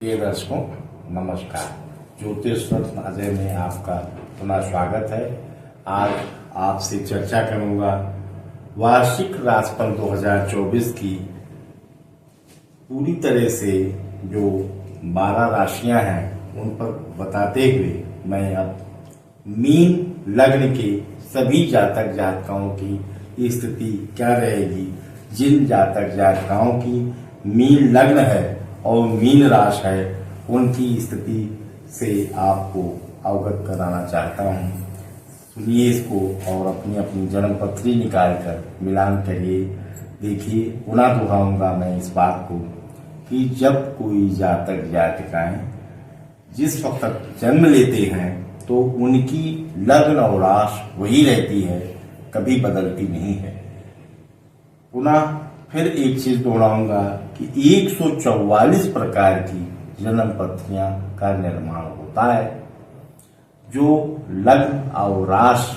प्रिय दर्शकों, नमस्कार। ज्योतिष रत्न अजय में आपका पुनः स्वागत है। आज आपसे चर्चा करूंगा वार्षिक राशिफल 2024 की पूरी तरह से जो 12 राशियां हैं उन पर बताते हुए मैं अब मीन लग्न के सभी जातक जातिकाओं की स्थिति क्या रहेगी, जिन जातक जातिकाओं की मीन लग्न है और मीन राशि है उनकी स्थिति से आपको अवगत कराना चाहता हूँ। सुनिए इसको और अपनी अपनी जन्म पत्री निकाल कर मिलान करिए। देखिए, पुनः दोहराऊंगा मैं इस बात को कि जब कोई जातक जातिकाएं जिस वक्त जन्म लेते हैं तो उनकी लग्न और राशि वही रहती है, कभी बदलती नहीं है। पुनः फिर एक चीज दोहराऊंगा कि 144 प्रकार की जन्म पत्रियां का निर्माण होता है। जो लग्न और राशि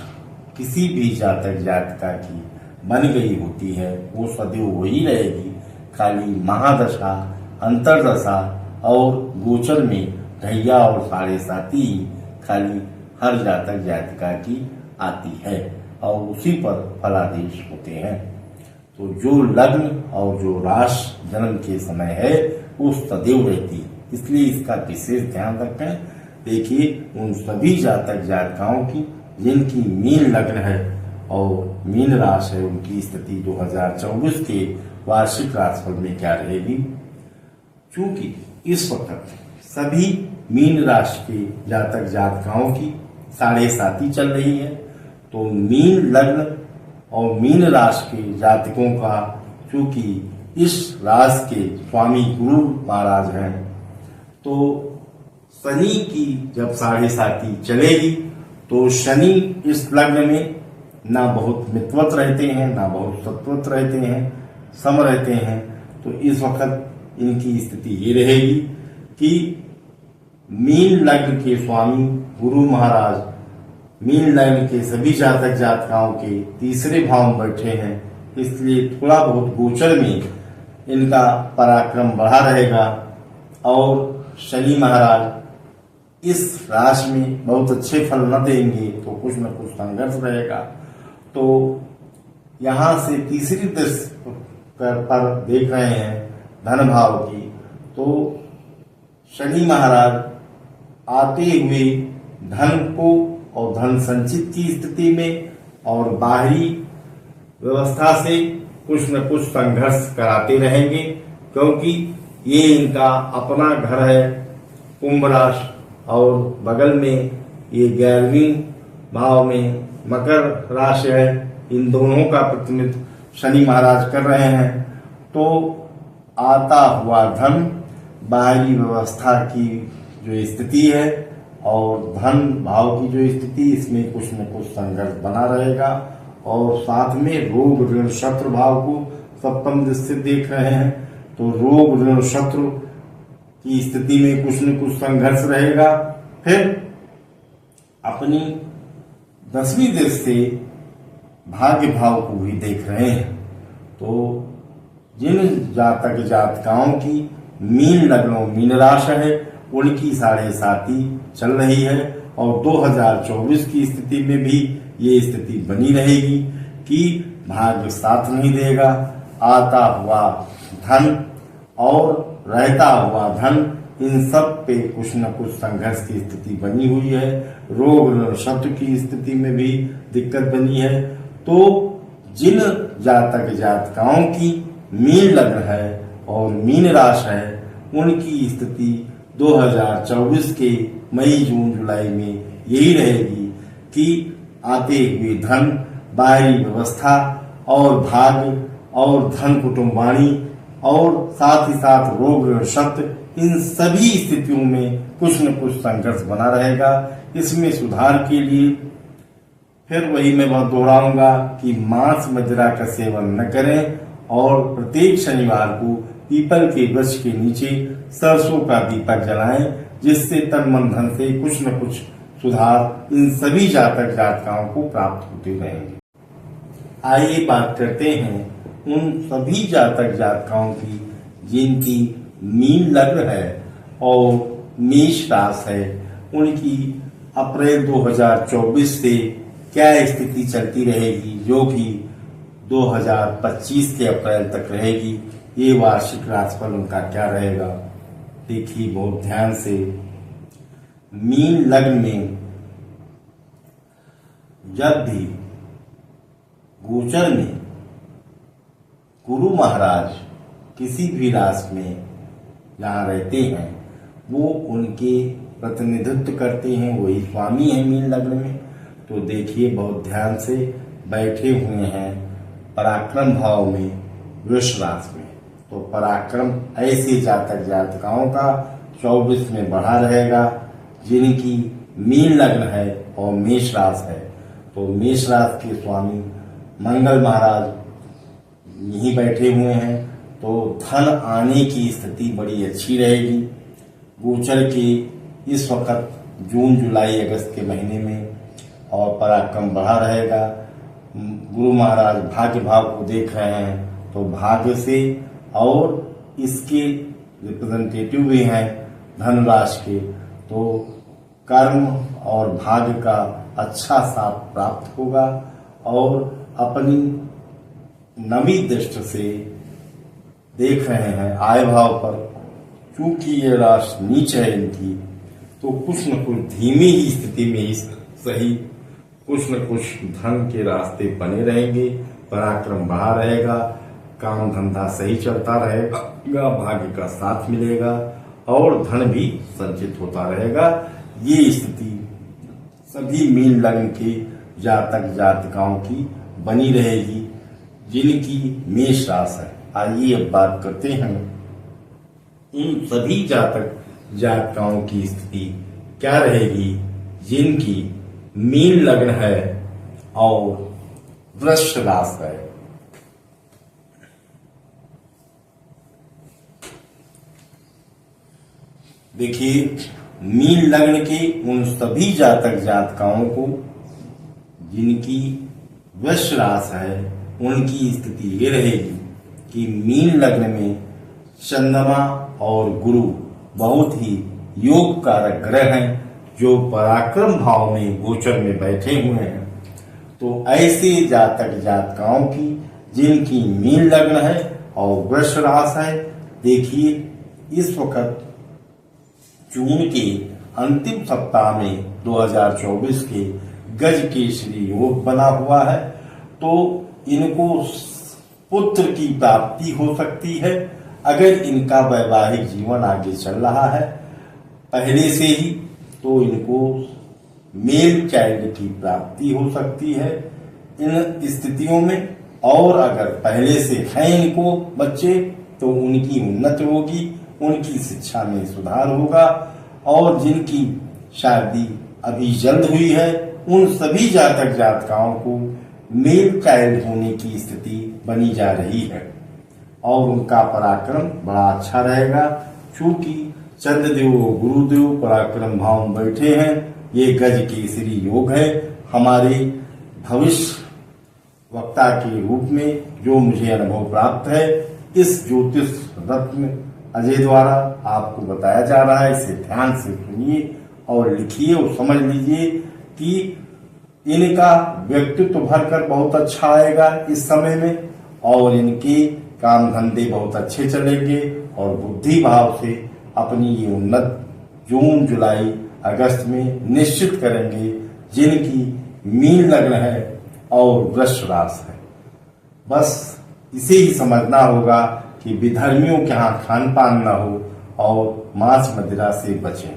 किसी भी जातक जातिका की बन गई होती है वो सदैव वही रहेगी, खाली महादशा, अंतरदशा और गोचर में ढैया और साढ़े साती ही खाली हर जातक जातिका की आती है और उसी पर फलादेश होते हैं। तो जो लग्न और जो राशि जन्म के समय है वो सदैव रहती है, इसलिए इसका विशेष ध्यान रखें। देखिए, उन सभी जातक जातिकाओं की जिनकी मीन लग्न है और मीन राशि है उनकी स्थिति 2024 के वार्षिक राशिफल में क्या रहेगी। चूंकि इस वक्त सभी मीन राशि के जातक जातिकाओं की साढ़े साती चल रही है, तो मीन लग्न और मीन राशि के जातकों का, चूंकि इस राशि के स्वामी गुरु महाराज हैं, तो शनि की जब साढ़े साती चलेगी तो शनि इस लग्न में ना बहुत मितवत रहते हैं ना बहुत सत्वत रहते हैं, सम रहते हैं। तो इस वक्त इनकी स्थिति ये रहेगी कि मीन लग्न के स्वामी गुरु महाराज मीन लग्न के सभी जातक जातिकाओं के तीसरे भाव में बैठे हैं, इसलिए थोड़ा बहुत गोचर में इनका पराक्रम बढ़ा रहेगा और शनि महाराज इस राशि में बहुत अच्छे फल न देंगे तो कुछ न कुछ संघर्ष रहेगा। तो यहाँ से तीसरी दृष्टि पर देख रहे हैं धन भाव की, तो शनि महाराज आते हुए धन को और धन संचित की स्थिति में और बाहरी व्यवस्था से कुछ न कुछ संघर्ष कराते रहेंगे, क्योंकि ये इनका अपना घर है कुंभ राशि और बगल में ये 11वीं भाव में मकर राशि है। इन दोनों का प्रतिनिधित्व शनि महाराज कर रहे हैं। तो आता हुआ धन, बाहरी व्यवस्था की जो स्थिति है और धन भाव की जो स्थिति, इसमें कुछ न कुछ संघर्ष बना रहेगा। और साथ में रोग ऋण शत्रु भाव को सप्तम दृष्टि से देख रहे हैं, तो रोग ऋण शत्रु की स्थिति में कुछ न कुछ संघर्ष रहेगा। फिर अपनी 10वीं दृष्टि से भाग्य भाव को भी देख रहे हैं। तो जिन जातक जातिकाओं की मीन लग्न मीन राशि है उनकी साढ़े साती चल रही है और 2024 की स्थिति में भी ये स्थिति बनी रहेगी कि भाग्य साथ नहीं देगा। आता हुआ धन और रहता हुआ धन, इन सब पे कुछ न कुछ संघर्ष की स्थिति बनी हुई है। रोग शत्रु की स्थिति में भी दिक्कत बनी है। तो जिन जातक जातिकाओं की मीन लग्न है और मीन राशि है उनकी स्थिति 2024 के मई जून जुलाई में यही रहेगी कि आते हुए धन, बाहरी व्यवस्था और भाग्य और धन कुटुंबवाणी और साथ ही साथ रोग शत्रु, इन सभी स्थितियों में कुछ न कुछ संघर्ष बना रहेगा। इसमें सुधार के लिए फिर वही मैं बहुत दोहराऊंगा कि मांस मदिरा का सेवन न करें और प्रत्येक शनिवार को पीपल के वृक्ष के नीचे सरसों का दीपक जलाएं, जिससे तन मन धन से कुछ न कुछ सुधार इन सभी जातक जातिकाओं को प्राप्त होते रहेंगे। आइए बात करते हैं उन सभी जातक जातिकाओं की जिनकी मीन लग्न है और मेष राशि है, उनकी अप्रैल 2024 से क्या स्थिति चलती रहेगी, जो कि 2025 के अप्रैल तक रहेगी। ये वार्षिक राशिफल उनका क्या रहेगा, देखिए बहुत ध्यान से। मीन लग्न में जब भी गोचर में गुरु महाराज किसी भी राशि में जहाँ रहते हैं, वो उनके प्रतिनिधित्व करते हैं, वही स्वामी है मीन लग्न में। तो देखिए बहुत ध्यान से, बैठे हुए हैं पराक्रम भाव में वृष राशि में। तो पराक्रम ऐसे जातक जातिकाओं का 24 में बढ़ा रहेगा, जिनकी मीन लग्न है और मेष राशि है। तो मेष राशि के स्वामी मंगल महाराज यहीं बैठे हुए हैं, तो धन आने की स्थिति बड़ी अच्छी रहेगी। गोचर के इस वक्त जून जुलाई अगस्त के महीने में और पराक्रम बढ़ा रहेगा। गुरु महाराज भाग्य भाव को देख रहे हैं, तो भाग्य से और इसके रिप्रेजेंटेटिव भी हैं धनराशि के, तो कर्म और भाग्य का अच्छा साथ प्राप्त होगा। और अपनी नवी दृष्टि से देख रहे हैं आय भाव पर, क्योंकि ये राशि नीच है इनकी, तो कुछ न कुछ धीमी ही स्थिति में ही सही कुछ न कुछ धन के रास्ते बने रहेंगे। पराक्रम बढ़ा रहेगा, काम धंधा सही चलता रहेगा, भाग्य का साथ मिलेगा और धन भी संचित होता रहेगा। ये स्थिति सभी मीन लग्न के जातक जातिकाओं की बनी रहेगी, जिनकी मेष राशि है। आइए अब बात करते हैं उन सभी जातक जातिकाओं की स्थिति क्या रहेगी, जिनकी मीन लग्न है और वृष राशि है। देखिए, मीन लग्न के उन सभी जातक जातिकाओं को जिनकी वृष राशि है, उनकी स्थिति ये रहेगी कि मीन लग्न में चंद्रमा और गुरु बहुत ही योग कारक ग्रह हैं, जो पराक्रम भाव में गोचर में बैठे हुए हैं। तो ऐसे जातक जातिकाओं की जिनकी मीन लग्न है और वृष राशि है, देखिए इस वक्त जून के अंतिम सप्ताह में 2024 के गज केसरी योग बना हुआ है, तो इनको पुत्र की प्राप्ति हो सकती है। अगर इनका वैवाहिक जीवन आगे चल रहा है पहले से ही, तो इनको मेल चाइल्ड की प्राप्ति हो सकती है इन स्थितियों में। और अगर पहले से है इनको बच्चे, तो उनकी उन्नति होगी, उनकी शिक्षा में सुधार होगा। और जिनकी शादी अभी जल्द हुई है, उन सभी जातक जातिकाओं को मेल चाइल्ड होने की स्थिति बनी जा रही है और उनका पराक्रम बड़ा अच्छा रहेगा। चूंकि चंद्रदेव गुरुदेव पराक्रम भाव में बैठे हैं, ये गज केसरी योग है। हमारे भविष्य वक्ता के रूप में जो मुझे अनुभव प्राप्त है, इस ज्योतिष रत्न अजय द्वारा आपको बताया जा रहा है। इसे ध्यान से सुनिए और लिखिए और समझ लीजिए कि इनका व्यक्तित्व भरकर बहुत अच्छा आएगा इस समय में, और इनके काम धंधे बहुत अच्छे चलेंगे और बुद्धि भाव से अपनी ये उन्नत जून जुलाई अगस्त में निश्चित करेंगे, जिनकी मीन लग्न है और वृष राशि है। बस इसे ही समझना होगा कि विधर्मियों के यहाँ खान पान न हो और मांस मदिरा से बचें।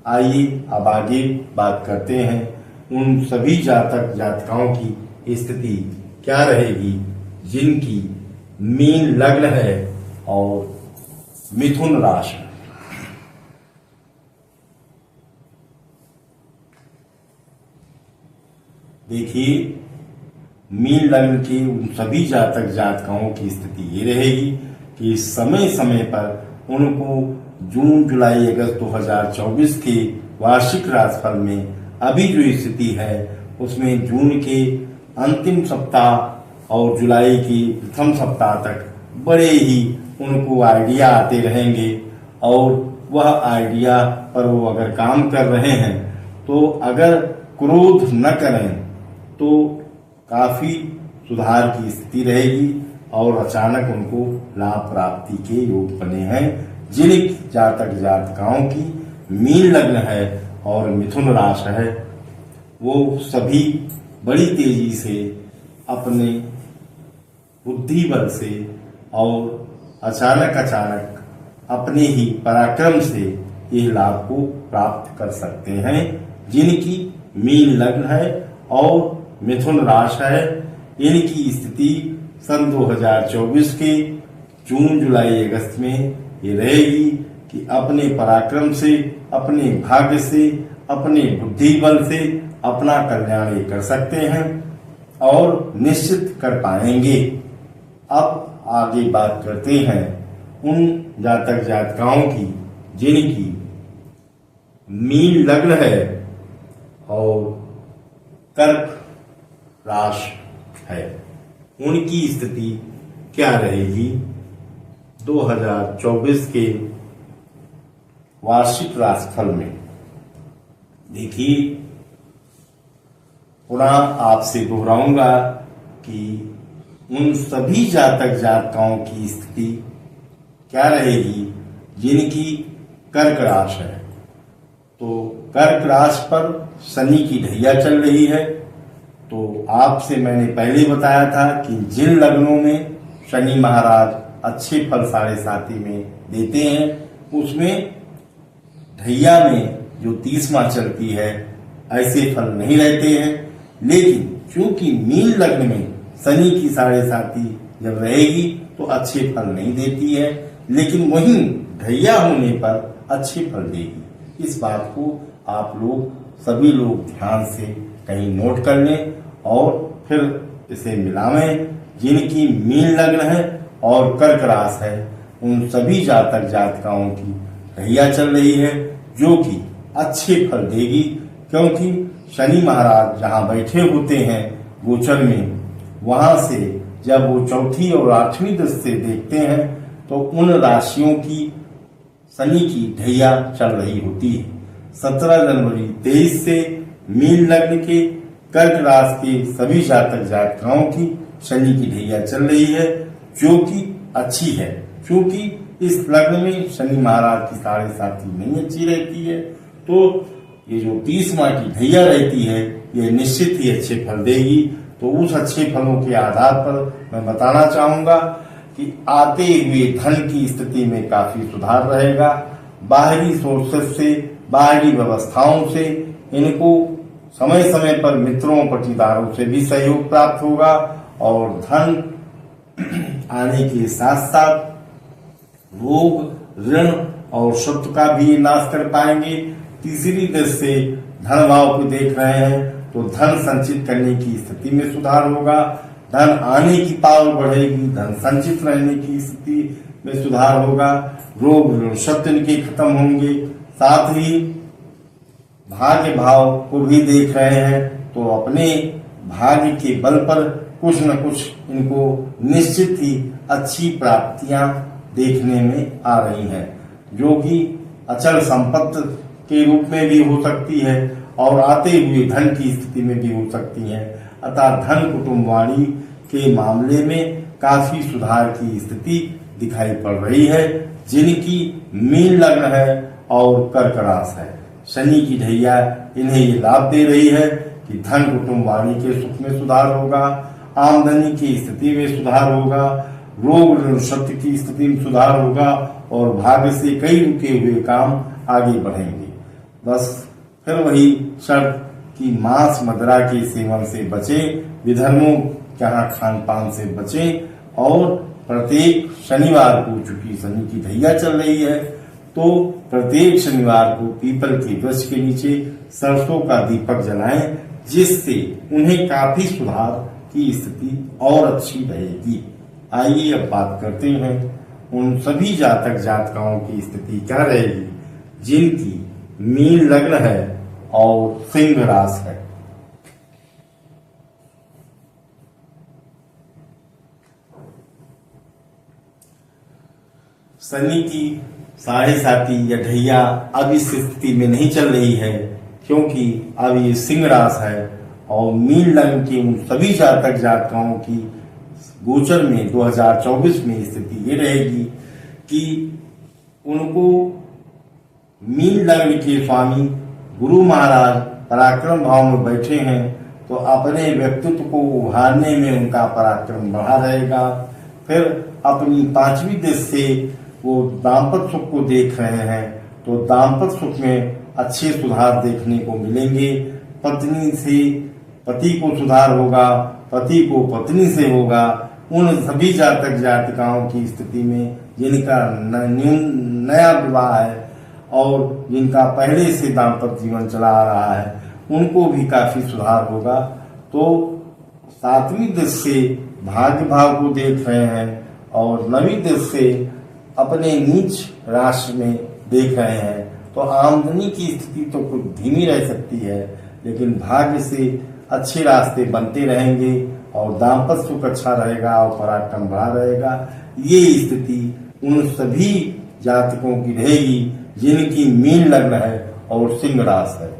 आइए अब आगे बात करते हैं उन सभी जातक जातिकाओं की स्थिति क्या रहेगी, जिनकी मीन लग्न है और मिथुन राशि। देखिए, मीन लग्न के उन सभी जातक जातिकाओं की स्थिति ये रहेगी कि समय समय पर उनको जून जुलाई अगस्त 2024 के वार्षिक राशिफल में अभी जो स्थिति है, उसमें जून के अंतिम सप्ताह और जुलाई की प्रथम सप्ताह तक बड़े ही उनको आइडिया आते रहेंगे और वह आइडिया पर वो अगर काम कर रहे हैं तो अगर क्रोध न करें तो काफी सुधार की स्थिति रहेगी और अचानक उनको लाभ प्राप्ति के योग बने हैं। जिन जातक जातिकाओं की मीन लग्न है और मिथुन राशि है वो सभी बड़ी तेजी से अपने बुद्धि बल से और अचानक अपने ही पराक्रम से यह लाभ को प्राप्त कर सकते हैं। जिनकी मीन लग्न है और मिथुन राशि है इनकी स्थिति सन 2024 के जून जुलाई अगस्त में ये रहेगी कि अपने पराक्रम से, अपने भाग्य से, अपने बुद्धि बल से अपना कल्याण कर सकते हैं और निश्चित कर पाएंगे। अब आगे बात करते हैं उन जातक जातिकाओं की जिनकी मीन लग्न है और कर्क राशि है, उनकी स्थिति क्या रहेगी 2024 के वार्षिक राशिफल में। देखिए, पुनः आपसे दोहराऊंगा कि उन सभी जातक जातिकाओं की स्थिति क्या रहेगी जिनकी कर्क राशि है। तो कर्क राशि पर शनि की ढैया चल रही है। तो आपसे मैंने पहले बताया था कि जिन लग्नों में शनि महाराज अच्छे फल 7.5 में देते हैं उसमें ढैया में जो 30 माह चलती है ऐसे फल नहीं रहते हैं। लेकिन क्योंकि मीन लग्न में शनि की 7.5 जब रहेगी तो अच्छे फल नहीं देती है, लेकिन वहीं ढैया होने पर अच्छे फल देगी। इस बात को आप लोग सभी लोग ध्यान से कहीं नोट कर लें और फिर इसे मिलावें। जिनकी मीन लग्न है और कर्क राशि है उन सभी जातक जातिकाओं की ढैया चल रही है जो कि अच्छे फल देगी, क्योंकि शनि महाराज जहां बैठे होते हैं गोचर में, वहां से जब वो चौथी और 8वीं दृष्टि से देखते हैं तो उन राशियों की शनि की ढैया चल रही होती है। 17 जनवरी 23 से मीन लग्न के कर्क राशि के सभी जातक जातिकाओं की शनि की ढैया चल रही है जो कि अच्छी है, क्योंकि इस लग्न में शनि महाराज की 7.5 नहीं अच्छी रहती है। तो ये जो 30 माह की ढैया रहती है ये निश्चित ही अच्छे फल देगी। तो उस अच्छे फलों के आधार पर मैं बताना चाहूंगा कि आते हुए धन की स्थिति में काफी सुधार रहेगा। बाहरी सोर्सेस से, बाहरी व्यवस्थाओं से इनको समय समय पर मित्रों पटीदारों से भी सहयोग प्राप्त होगा और धन आने के साथ साथ रोग, ऋण और शत्रु का भी नाश कर पाएंगे। तीसरी दृष्टि से धन भाव को देख रहे हैं तो धन संचित करने की स्थिति में सुधार होगा, धन आने की पावर बढ़ेगी, धन संचित रहने की स्थिति में सुधार होगा, रोग ऋण शत्रु इनके खत्म होंगे। साथ ही भाग्य भाव को भी देख रहे हैं तो अपने भाग्य के बल पर कुछ न कुछ इनको निश्चित ही अच्छी प्राप्तियां देखने में आ रही हैं, जो कि अचल संपत्ति के रूप में भी हो सकती है और आते हुए धन की स्थिति में भी हो सकती है। अतः धन कुटुंबवाणी के मामले में काफी सुधार की स्थिति दिखाई पड़ रही है। जिनकी मीन लग्न है और कर्क राशि है, शनि की ढैया इन्हें ये लाभ दे रही है कि धन कुटुंबवाणी के सुख में सुधार होगा, आमदनी की स्थिति में सुधार होगा, रोग ऋण शत्रु की स्थिति में सुधार होगा और भाग्य से कई रुके हुए काम आगे बढ़ेंगे। बस फिर वही शर्त कि मांस मदिरा के सेवन से बचें, विधर्मों के यहाँ खान पान से बचें और प्रत्येक शनिवार को, चूंकि शनि की ढैया चल रही है, तो प्रत्येक शनिवार को पीपल के वृक्ष के नीचे सरसों का दीपक जलाएं, जिससे उन्हें काफी सुधार की स्थिति और अच्छी रहेगी। आइए अब बात करते हैं उन सभी जातक जातिकाओं की स्थिति क्या रहेगी जिनकी मीन लग्न है और सिंह राशि है। शनि की साढ़े साती या ढैया अब इस स्थिति में नहीं चल रही है, क्योंकि अब ये सिंह राशि है और मीन लग्न की उन सभी जातक जातिकाओं की गोचर में 2024 में स्थिति ये रहेगी कि उनको मीन लग्न के स्वामी गुरु महाराज पराक्रम भाव में बैठे हैं, तो अपने व्यक्तित्व को उभारने में उनका पराक्रम बढ़ा रहेगा। फिर अपनी 5वीं दृष्टि से वो दाम्पत्य सुख को देख रहे हैं, तो दाम्पत्य सुख में अच्छे सुधार देखने को मिलेंगे। पत्नी से पति को सुधार होगा, पति को पत्नी से होगा। उन सभी जातक जातिकाओं की स्थिति में जिनका नया विवाह है और जिनका पहले से दाम्पत्य जीवन चला आ रहा है, उनको भी काफी सुधार होगा। तो 7वीं दृष्टि से भाग्य भाव को देख रहे हैं और 9वीं दृष्टि से अपने नीच राशि में देख रहे हैं, तो आमदनी की स्थिति तो कुछ धीमी रह सकती है, लेकिन भाग्य से अच्छे रास्ते बनते रहेंगे और दाम्पत्य सुख अच्छा रहेगा और पराक्रम बढ़ा रहेगा। ये स्थिति उन सभी जातकों की रहेगी जिनकी मीन लग्न है और सिंह राशि है।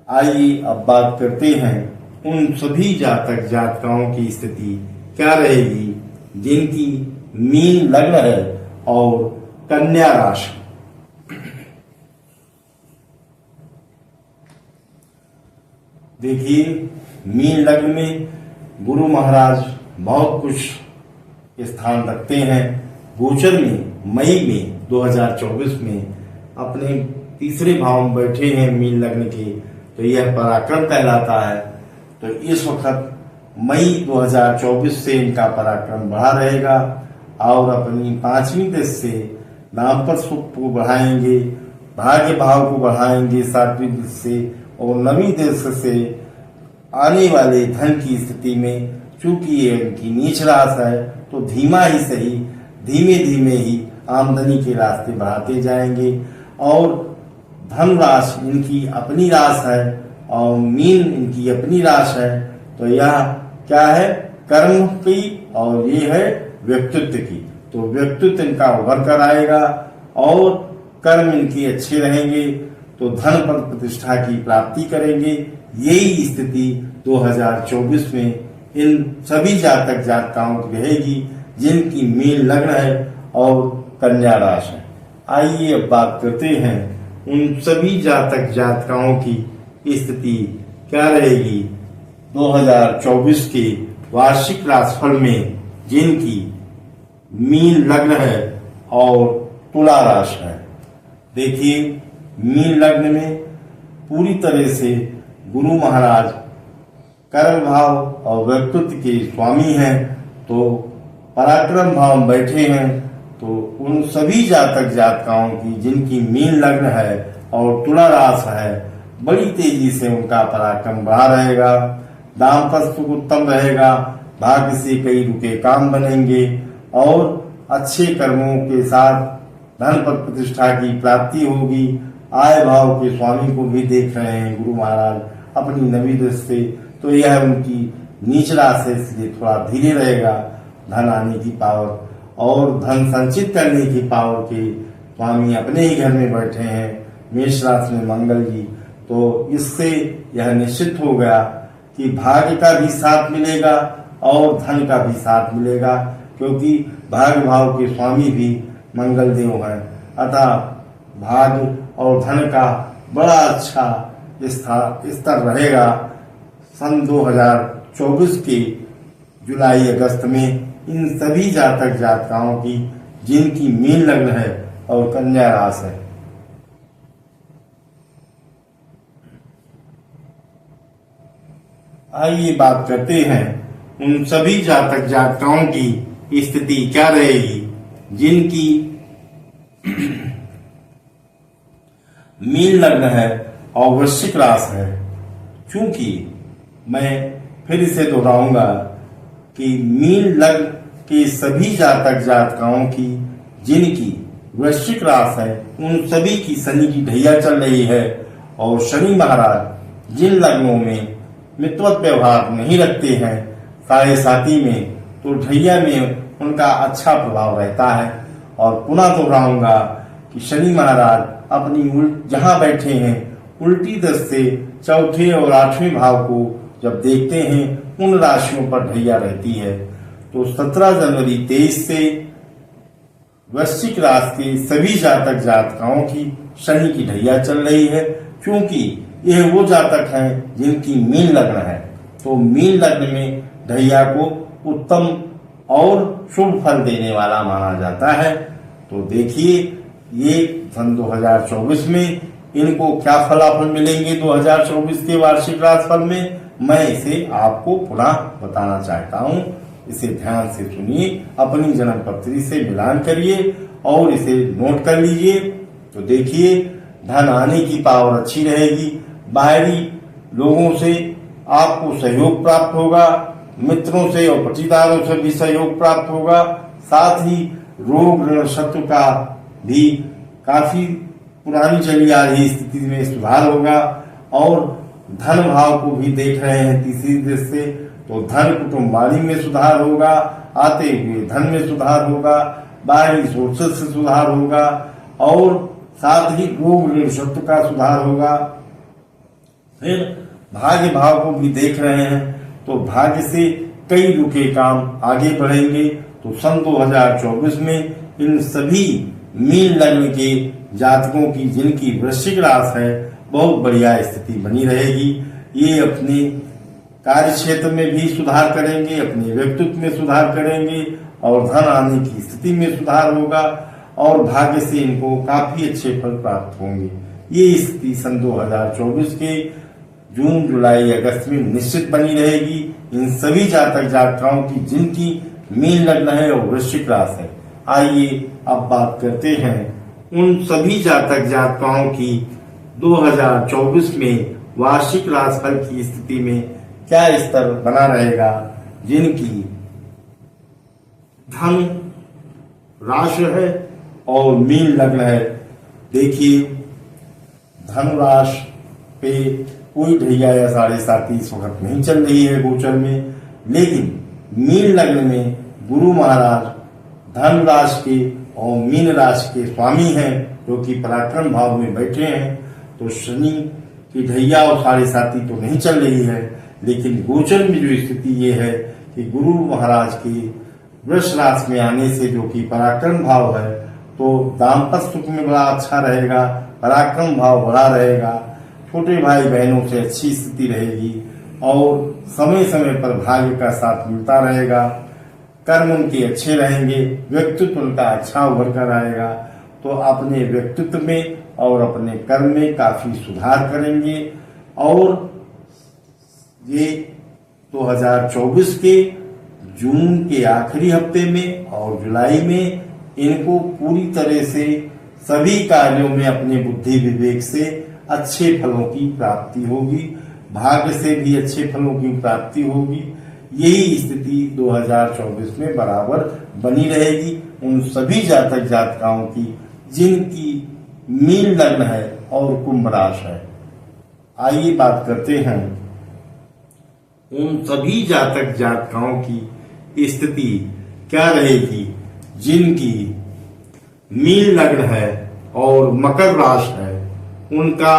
आइए अब बात करते हैं उन सभी जातक जातिकाओं की स्थिति क्या रहेगी जिनकी मीन लग्न है और कन्या राशि। देखिए, मीन लग्न में गुरु महाराज बहुत कुछ स्थान रखते हैं। गोचर में मई में 2024 में अपने 3रे भाव में बैठे हैं मीन लग्न के, तो यह पराक्रम कहलाता है। तो इस वक्त मई 2024 से इनका पराक्रम बढ़ा रहेगा और अपनी 5वीं दृष्टि से दाम्पत्य सुख को बढ़ाएंगे, भाग्य भाव को बढ़ाएंगे 7वीं दृष्टि से, और 9वीं दृष्टि से आने वाले धन की स्थिति में, चूंकि ये इनकी नीच राशि है, तो धीमा ही सही धीमे धीमे ही आमदनी के रास्ते बढ़ाते जाएंगे। और धन राशि इनकी अपनी राशि है और मीन इनकी अपनी राशि है, तो यह क्या है, कर्म की और ये है व्यक्तित्व की। तो व्यक्तित्व इनका उभर कर आएगा और कर्म इनकी अच्छे रहेंगे, तो धन पद प्रतिष्ठा की प्राप्ति करेंगे। यही स्थिति 2024 में इन सभी जातक जातिकाओं की रहेगी जिनकी मीन लग्न है और कन्या राशि है। आइए अब बात करते हैं उन सभी जातक जातिकाओं की स्थिति क्या रहेगी 2024 के वार्षिक राशिफल में जिनकी मीन लग्न है और तुला राशि है। देखिए, मीन लग्न में पूरी तरह से गुरु महाराज कर्म भाव और व्यक्तित्व के स्वामी हैं, तो पराक्रम भाव में बैठे हैं। तो उन सभी जातक जातिकाओं की जिनकी मीन लग्न है और तुला राशि है, बड़ी तेजी से उनका पराक्रम बढ़ा रहेगा, दाम्पत्य सुख उत्तम रहेगा, भाग्य से कई रुके काम बनेंगे और अच्छे कर्मों के साथ धन पद प्रतिष्ठा की प्राप्ति होगी। आय भाव के स्वामी को भी देख रहे हैं गुरु महाराज अपनी 9वीं दृष्टि से, तो यह उनकी नीच राशि है, इसलिए थोड़ा धीरे रहेगा धन आने की पावर और धन संचित करने की पावर के स्वामी अपने ही घर में बैठे हैं मेष राशि में मंगल जी। तो इससे यह निश्चित हो गया कि भाग्य का भी साथ मिलेगा और धन का भी साथ मिलेगा, क्योंकि भाग्य भाव के स्वामी भी मंगल देव हैं। अतः भाग्य और धन का बड़ा अच्छा स्तर रहेगा सन 2024 के जुलाई अगस्त में इन सभी जातक जातिकाओं की जिनकी मीन लग्न है और कन्या राशि है। आइए बात करते हैं उन सभी जातक जातिकाओं की स्थिति क्या रहेगी जिनकी मीन लग्न है और वृश्चिक राशि है। चूंकि मैं फिर इसे दोहराऊंगा कि मीन लग्न के सभी जातक जातिकाओं की जिनकी वृश्चिक राशि है, उन सभी की शनि की ढैया चल रही है और शनि महाराज जिन लग्नों में मित्रवत व्यवहार नहीं रखते हैं साढ़े साथी में, तो ढैया में उनका अच्छा प्रभाव रहता है। और पुनः दोहराऊंगा कि कि शनि महाराज अपनी जहां बैठे हैं उल्टी दृष्टि से चौथे और आठवें भाव को जब देखते हैं उन राशियों पर ढैया रहती है। तो 17 जनवरी 23 से वृश्चिक राशि के सभी जातक जातिकाओं की शनि की ढैया चल रही है, क्योंकि यह वो जातक हैं जिनकी मीन लग्न है। तो मीन लग्न में ढैया को उत्तम और शुभ फल देने वाला माना जाता है। तो देखिए ये सन 2024 में इनको क्या फलाफल मिलेंगे 2024 के वार्षिक राशिफल में, मैं इसे आपको पुनः बताना चाहता हूं। इसे ध्यान से सुनिए, अपनी जन्म पत्री से मिलान करिए और इसे नोट कर लीजिए। तो देखिए धन आने की पावर अच्छी रहेगी, बाहरी लोगों से आपको सहयोग प्राप्त होगा, मित्रों से और पटीदारों से भी सहयोग प्राप्त होगा। साथ ही रोग ऋण शत्रु का भी काफी पुरानी चली आ रही स्थिति में सुधार होगा। और धन भाव को भी देख रहे हैं तीसरी दृष्टि से, तो धन कुटुंब वाणी में सुधार होगा, आते हुए धन में सुधार होगा, बाहरी सोर्सेस से सुधार होगा और साथ ही रोग ऋण शत्रु का सुधार होगा। फिर भाग्य भाव को भी देख रहे हैं, तो भाग्य से कई रुके काम आगे बढ़ेंगे। तो सन 2024 में इन सभी मीन लग्न के जातकों की जिनकी वृश्चिक राशि है बहुत बढ़िया स्थिति बनी रहेगी। ये अपने कार्य क्षेत्र में भी सुधार करेंगे, अपने व्यक्तित्व में सुधार करेंगे और धन आने की स्थिति में सुधार होगा और भाग्य से इनको काफी अच्छे फल प्राप्त होंगे। ये स्थिति सन 2024 के जून जुलाई अगस्त में निश्चित बनी रहेगी इन सभी जातक जातिकाओं की जिनकी मीन लग्न है और वृश्चिक राशि है। आइए अब बात करते हैं उन सभी जातक जातिकाओं की 2024 में वार्षिक राशिफल की स्थिति में क्या स्तर बना रहेगा जिनकी धन राशि है और मीन लग्न है। देखिए धन राशि पे कोई ढैया या 7.5 इस वक्त नहीं चल रही है गोचर में, लेकिन मीन लग्न में गुरु महाराज धन राशि के और मीन राशि के स्वामी हैं जो कि पराक्रम भाव में बैठे हैं। तो शनि की ढैया और 7.5 तो नहीं चल रही है, लेकिन गोचर में जो स्थिति ये है कि गुरु महाराज के वृष राशि में आने से जो कि पराक्रम भाव है, तो दाम्पत्य सुख में बड़ा अच्छा रहेगा, पराक्रम भाव बड़ा रहेगा, छोटे भाई बहनों से अच्छी स्थिति रहेगी और समय समय पर भाग्य का साथ मिलता रहेगा। कर्म उनके अच्छे रहेंगे, व्यक्तित्व उनका अच्छा उभर कर आएगा। तो अपने व्यक्तित्व में और अपने कर्म में काफी सुधार करेंगे और ये 2024 के जून के आखिरी हफ्ते में और जुलाई में इनको पूरी तरह से सभी कार्यों में अपने बुद्धि विवेक से अच्छे फलों की प्राप्ति होगी, भाग्य से भी अच्छे फलों की प्राप्ति होगी। यही स्थिति 2024 में बराबर बनी रहेगी उन सभी जातक जातिकाओं की जिनकी मीन लग्न है और कुंभ राशि है। आइए बात करते हैं उन सभी जातक जातिकाओं की स्थिति क्या रहेगी जिनकी मीन लग्न है और मकर राशि है, उनका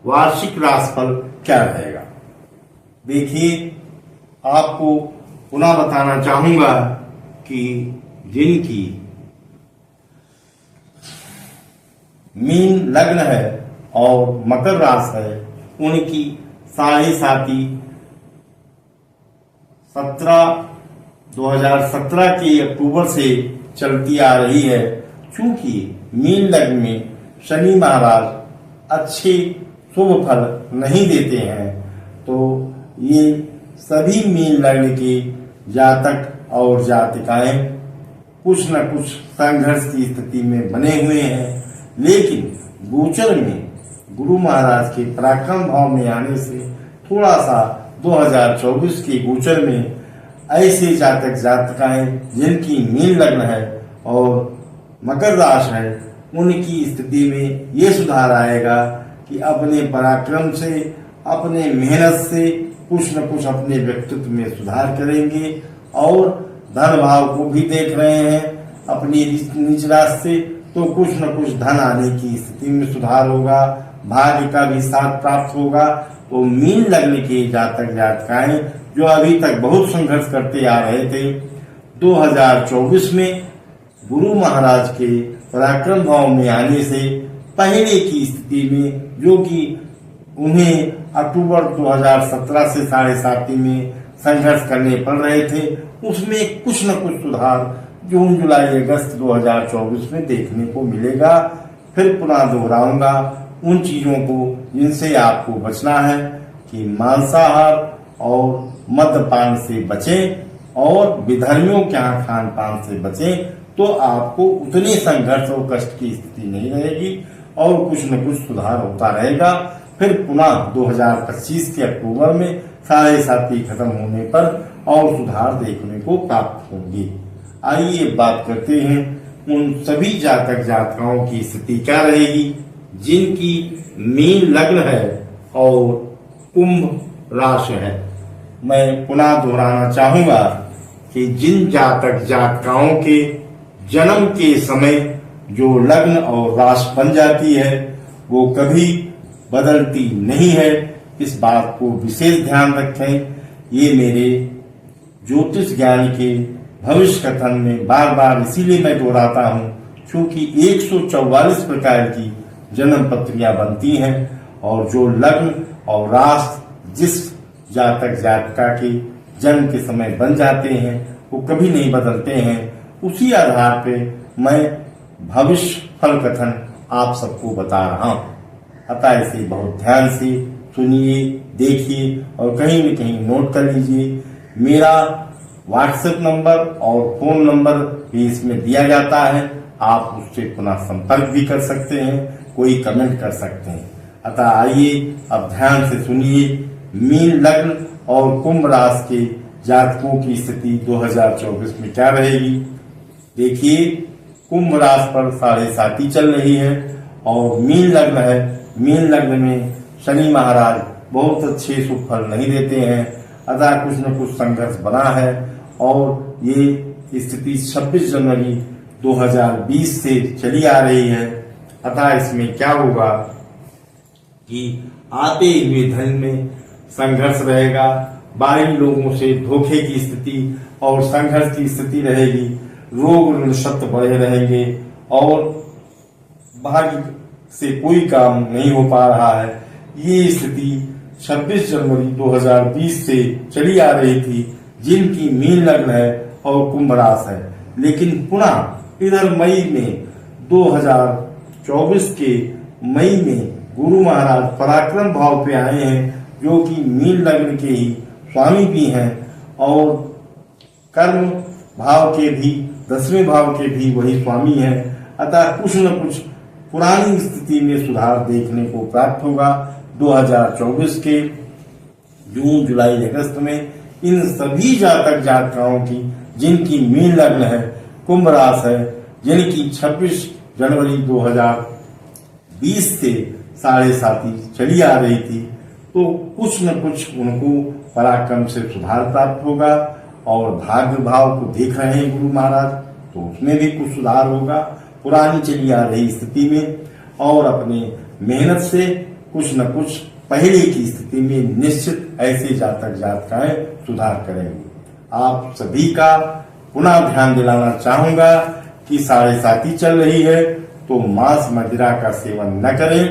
वार्षिक राशिफल क्या रहेगा। देखिए आपको पुनः बताना चाहूंगा कि जिनकी मीन लग्न है और मकर राशि है उनकी 7.5 2017 के अक्टूबर से चलती आ रही है। चूंकि मीन लग्न में शनि महाराज अच्छे शुभ फल नहीं देते हैं, तो ये सभी मीन लग्न के जातक और जातिकाएं कुछ न कुछ संघर्ष की स्थिति में बने हुए हैं। लेकिन गोचर में गुरु महाराज के पराक्रम भाव में आने से थोड़ा सा 2024 के गोचर में ऐसे जातक जातिकाएं जिनकी मीन लग्न है और मकर राशि है उनकी स्थिति में ये सुधार आएगा कि अपने पराक्रम से, अपने मेहनत से कुछ न कुछ अपने व्यक्तित्व में सुधार करेंगे और धन भाव को भी देख रहे हैं अपनी निज राशि से, तो कुछ न कुछ धन आने की स्थिति में सुधार होगा, भाग्य का भी साथ प्राप्त होगा। तो मीन लग्न के जातक जातिकाएं जो अभी तक बहुत संघर्ष करते आ रहे थे, 2024 में गुरु महाराज के पराक्रम भाव में आने से पहले की स्थिति में, जो कि उन्हें अक्टूबर 2017 से 7.5 में संघर्ष करने पड़ रहे थे, उसमें कुछ न कुछ सुधार जून जुलाई अगस्त 2024 में देखने को मिलेगा। फिर पुनः दोहराऊंगा उन चीजों को जिनसे आपको बचना है कि मांसाहार और मद्यपान से बचें और विधर्मियों के यहाँ खान पान से बचें, तो आपको उतने संघर्ष और कष्ट की स्थिति नहीं रहेगी और कुछ न कुछ सुधार होता रहेगा। फिर पुनः 2025 के अक्टूबर में 7.5 खत्म होने पर और सुधार देखने को प्राप्त होंगे। आइए बात करते हैं उन सभी जातक जातिकाओं की स्थिति क्या रहेगी जिनकी मीन लग्न है और कुंभ राशि है। मैं पुनः दोहराना चाहूंगा कि जिन जातक जातिकाओं के जन्म के समय जो लग्न और राशि बन जाती है वो कभी बदलती नहीं है, इस बात को विशेष ध्यान रखें। ये मेरे ज्योतिष ज्ञान के भविष्य कथन में बार बार इसीलिए मैं दोहराता हूँ क्योंकि 144 प्रकार की जन्म पत्रियां बनती हैं और जो लग्न और राशि जिस जातक जातिका के जन्म के समय बन जाते हैं वो कभी नहीं बदलते हैं। उसी आधार पे मैं भविष्य फल कथन आप सबको बता रहा हूँ। अतः इसे बहुत ध्यान से सुनिए, देखिए और कहीं न कहीं नोट कर लीजिए। मेरा व्हाट्सएप नंबर और फोन नंबर भी इसमें दिया जाता है, आप उससे पुनः संपर्क भी कर सकते हैं, कोई कमेंट कर सकते हैं। अतः आइए अब ध्यान से सुनिए मीन लग्न और कुंभ राशि के जातकों की स्थिति 2024 में क्या रहेगी। देखिए कुंभ राशि पर 7.5 चल रही है और मीन लग्न है। मीन लग्न में शनि महाराज बहुत अच्छे शुभ फल नहीं देते हैं, अतः कुछ न कुछ संघर्ष बना है और ये स्थिति 26 जनवरी 2020 से चली आ रही है। अतः इसमें क्या होगा कि आते हुए धन में संघर्ष रहेगा, बाहरी लोगों से धोखे की स्थिति और संघर्ष की स्थिति रहेगी, रोग निशक्त बढ़े रहेंगे और भाग्य से कोई काम नहीं हो पा रहा है। ये स्थिति 26 जनवरी 2020 से चली आ रही थी जिनकी मीन लग्न है और कुंभ राशि है। लेकिन पुनः इधर मई में 2024 के मई में गुरु महाराज पराक्रम भाव पे आए हैं जो कि मीन लग्न के ही स्वामी भी हैं और कर्म भाव के भी 10वें भाव के भी वही स्वामी हैं। अतः कुछ न कुछ पुरानी स्थिति में सुधार देखने को प्राप्त होगा 2024 के जून जुलाई अगस्त में। इन सभी जातक जातिकाओं की जिनकी मीन लग्न है, कुंभ राशि है, जिनकी 26 जनवरी 2020 से 7.5 चली आ रही थी, तो कुछ न कुछ उनको पराक्रम से सुधार प्राप्त होगा और भाग्य भाव को देख रहे हैं गुरु महाराज, तो उसमें भी कुछ सुधार होगा पुरानी चली आ रही स्थिति में और अपने मेहनत से कुछ न कुछ पहले की स्थिति में निश्चित ऐसे जातक जातिकाएं सुधार करेंगे। आप सभी का पुनः ध्यान दिलाना चाहूंगा कि 7.5 चल रही है तो मांस मदिरा का सेवन न करें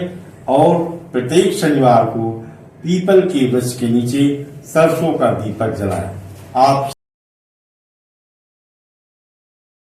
और प्रत्येक शनिवार को पीपल के वृक्ष के नीचे सरसों का दीपक जलाएं। आप